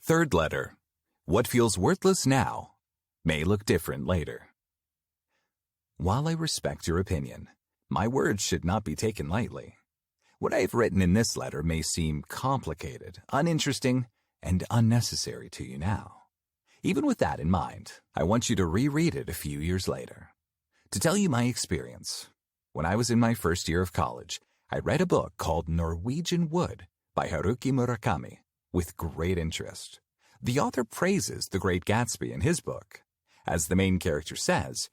Third letter. What feels worthless now may look different later. While I respect your opinion, my words should not be taken lightly. What I have written in this letter may seem complicated, uninteresting, and unnecessary to you now. Even with that in mind, I want you to reread it a few years later. To tell you my experience, when I was in my first year of college, I read a book called Norwegian Wood by Haruki Murakami with great interest. The author praises The Great Gatsby in his book. As the main character says,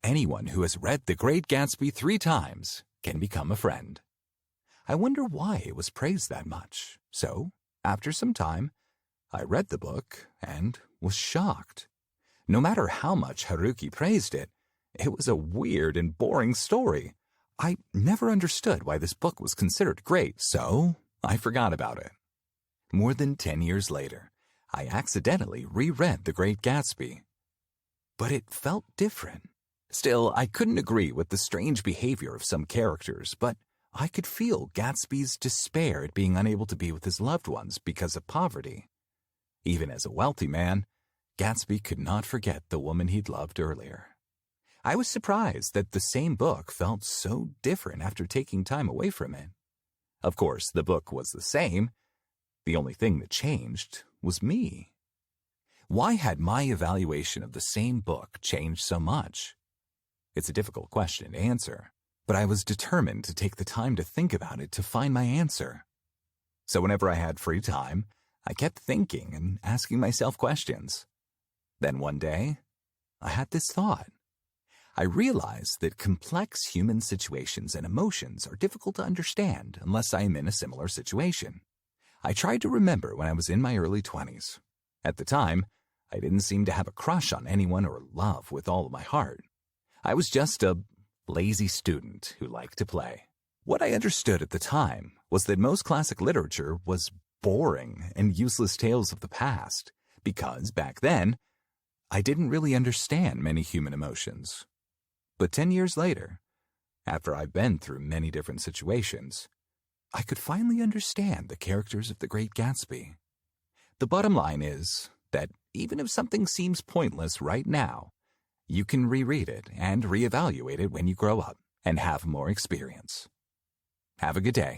anyone who has read The Great Gatsby 3 times can become a friend. I wonder why it was praised that much. So, after some time, I read the book and was shocked. No matter how much Haruki praised it, it was a weird and boring story. I never understood why this book was considered great, so I forgot about it. More than 10 years later, I accidentally reread The Great Gatsby. But it felt different. Still, I couldn't agree with the strange behavior of some characters, but I could feel Gatsby's despair at being unable to be with his loved ones because of poverty. Even as a wealthy man, Gatsby could not forget the woman he'd loved earlier. I was surprised that the same book felt so different after taking time away from it. Of course, the book was the same. The only thing that changed was me. Why had my evaluation of the same book changed so much? It's a difficult question to answer, but I was determined to take the time to think about it to find my answer. So whenever I had free time, I kept thinking and asking myself questions. Then one day, I had this thought. I realized that complex human situations and emotions are difficult to understand unless I am in a similar situation. I tried to remember when I was in my early 20s. At the time, I didn't seem to have a crush on anyone or love with all of my heart. I was just a lazy student who liked to play. What I understood at the time was that most classic literature was boring and useless tales of the past, because back then, I didn't really understand many human emotions. But 10 years later, after I've been through many different situations, I could finally understand the characters of The Great Gatsby. The bottom line is that even if something seems pointless right now, you can reread it and reevaluate it when you grow up and have more experience. Have a good day.